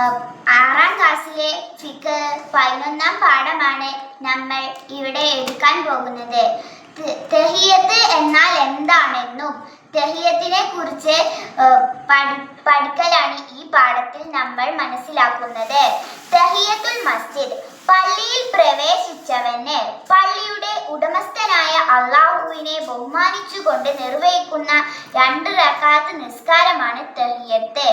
6ാം ക്ലാസ്സിലെ ഫിഖ് 11ാം പാഠമാണ് നമ്മൾ ഇവിടെ എടുക്കാൻ പോകുന്നത്. തഹിയ്യത്ത് എന്നാൽ എന്താണെന്നും തഹിയ്യത്തിനെ കുറിച്ച് പഠിക്കലാണ് ഈ പാഠത്തിൽ നമ്മൾ മനസ്സിലാക്കുന്നത്. തഹിയ്യത്തുൽ മസ്ജിദ്, പള്ളിയിൽ പ്രവേശിച്ചവന് പള്ളിയുടെ ഉടമസ്ഥനായ അള്ളാഹുവിനെ ബഹുമാനിച്ചുകൊണ്ട് നിർവഹിക്കുന്ന 2 റക്അത്ത് നിസ്കാരമാണ് തഹിയ്യത്ത്.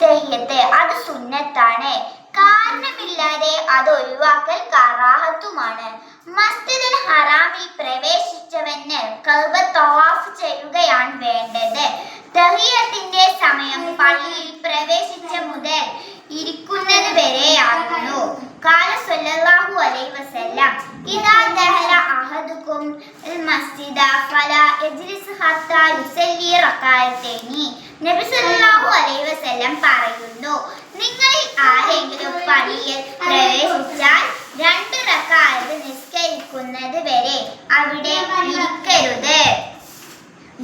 തഹിയ്യത്ത് അത് സുന്നത്താണ്. കാരണമില്ലാതെ അത് ഒഴിവാക്കൽ കറാഹത്തുമാണ്. മസ്ജിദുൽ ഹറാമിൽ പ്രവേശിച്ചവന് കഅബ തവാഫ് ചെയ്യുകയാണ് വേണ്ടത്. തഹിയ്യത്തിന്റെ സമയം പള്ളിയിൽ പ്രവേശിച്ച മുതൽ ഇരിക്കുന്നത് വരെയാകുന്നു. ഖാല സ്വല്ലല്ലാഹു അലൈഹി വസല്ലം ഇദാ ദഖല അഹദുകും അൽ മസ്ജിദ ഫലാ യജ്ലിസ് ഹത്താ യുസല്ലി റകഅത്തൈനി. നബി സല്ലല്ലാഹു അലൈഹി വസല്ലം പറയുന്നു, നിങ്ങളിൽ ആരെങ്കിലും പള്ളിയിൽ പ്രവേശിച്ചാൽ 2 റകഅത്ത് നിസ്കരിക്കുന്നത് വരെ അവിടെ ഇരിക്കരുത്.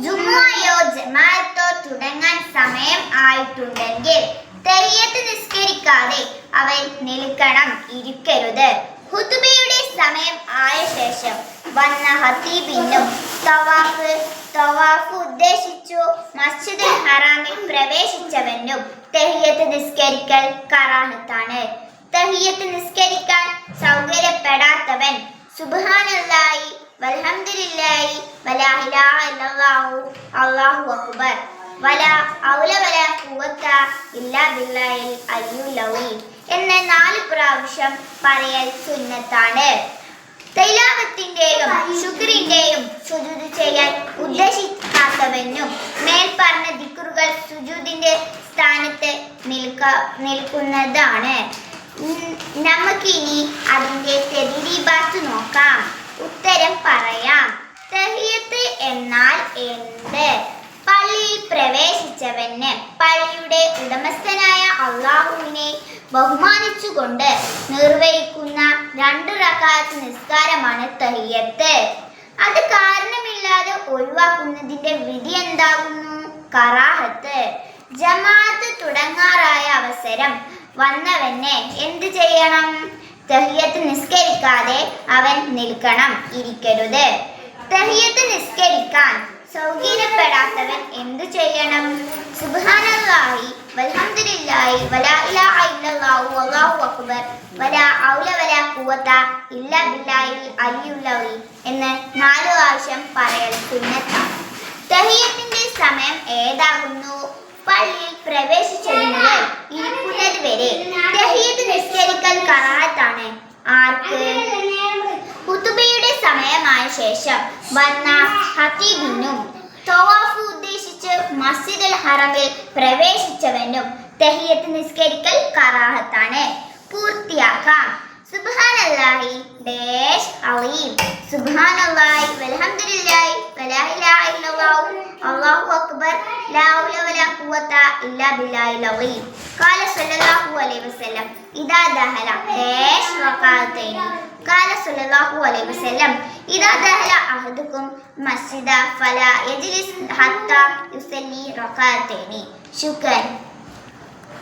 ജുമുഅയോ ജമാഅത്തോ തുടങ്ങാൻ സമയം ആയിട്ടുണ്ടെങ്കിൽ തഹിയ്യത്ത് നിസ്കരിക്കാതെ അവൻ നിൽക്കണം, ഇരിക്കരുത്. ഖുതുബയുടെ സമയം ആയ ശേഷം വന്ന ഖതീബിനും തവാഫ് ഉദ്ദേശിച്ചു മസ്ജിദുൽ ഹറാമിൽ പ്രവേശിച്ചവനും തഹിയ്യത്ത് നിസ്കരിക്കൽ കറാഹത്താണ്. തഹിയ്യത്ത് നിസ്കരിക്കാൻ സൗകര്യപ്പെടാത്തവൻ സുബ്ഹാനല്ലാഹി വൽഹംദുലില്ലാഹി വലാ ഇലാഹ ഇല്ലല്ലാഹു അല്ലാഹു അക്ബർ വലാ ഹൗല വലാ ഖുവത ഇല്ലാ ബില്ലാഹിൽ അലിയുൽ അസീം എന്ന 4 പ്രാവശ്യം പറയൽ സുന്നത്താണ്. തിലാവത്തിന്റെയും ശുക്രിന്റെയും സുജൂദ് ചെയ്യാൻ ഉദ്ദേശിക്കാത്തവനും മേൽപ്പറഞ്ഞ ദിക്റുകൾ സുജൂദിന്റെ സ്ഥാനത്ത് നിൽക്കുന്നതാണ്. നമുക്കിനി അതിന്റെ തദ്രീബാത്ത് നോക്കാം. ഉത്തരം പറയാം. തഹിയ്യത്ത് എന്നാൽ എന്ത്? പള്ളിയിൽ പ്രവേശിച്ചവന് പള്ളിയുടെ ഉടമസ്ഥനായ അള്ളാഹുവിനെ ബഹുമാനിച്ചുകൊണ്ട് നിർവഹിക്കുന്ന 2 റകഅത്ത് നിസ്കാരമാണ് തഹിയ്യത്ത്. അത് കാരണമില്ലാതെ ഒഴിവാക്കുന്നതിന്റെ വിധി എന്താകുന്നു? കറാഹത്ത്. ജമാഅത്ത് തുടങ്ങാറായ അവസരം വന്നവന് എന്ത് ചെയ്യണം? തഹിയ്യത്ത് നിസ്കരിക്കാതെ അവൻ നിൽക്കണം, ഇരിക്കരുത്. തഹിയ്യത്ത് നിസ്കരിക്കാൻ സൗകര്യപ്പെടാത്തവൻ എന്തു ചെയ്യണം? സുബ്ഹാനല്ലാഹി വൽഹംദുലില്ലാഹി വലാ ഇലാഹ ഇല്ലല്ലാഹു അല്ലാഹു അക്ബർ വലാ ഹൗല വലാ ഖുവത ഇല്ലാ ബില്ലാഹിൽ അലിയുൽ അസീം എന്ന് 4 പ്രാവശ്യം പറയൽ സുന്നത്താണ്. തഹിയ്യത്തിന്റെ സമയം ഏതാകുന്നു? പള്ളിയിൽ പ്രവേശിച്ചത് മുതൽ ഇരിക്കുന്നത് വരെ തഹിയ്യത്ത് നിസ്കരിക്കൽ കറാഹത്താണ്. ആർക്ക്? ഖുതുബയുടെ സമയമായ ശേഷം വന്ന ഖതീബിനും തവാഫ് ഉദ്ദേശിച്ച് മസ്ജിദുൽ ഹറമിൽ പ്രവേശിച്ചവനും തഹിയ്യത്ത് നിസ്കരിക്കൽ കറാഹത്താണ്. പൂർത്തിയാക്കാം. സുബ്ഹാനല്ലാഹി ഡാഷ് അലീം, സുബ്ഹാനല്ലാഹി വൽഹംദുലില്ലാഹി വലാ ഇലാഹ ഇല്ലല്ലാഹു അല്ലാഹു അക്ബർ ലാ ഹൗല വലാ ഖുവത ഇല്ലാ ബില്ലാഹിൽ അസീം. ഖാല സ്വല്ലല്ലാഹു അലൈഹി വസല്ലം ഇദാ ദഖല ഡാഷ് റകഅത്തൈനി. ഖാല സ്വല്ലല്ലാഹു അലൈഹി വസല്ലം ഇദാ ദഖല അഹദുകും മസ്ജിദ ഫലാ യജ്ലിസ് ഹത്താ യുസല്ലി റകഅത്തൈനി. ശുക്രൻ.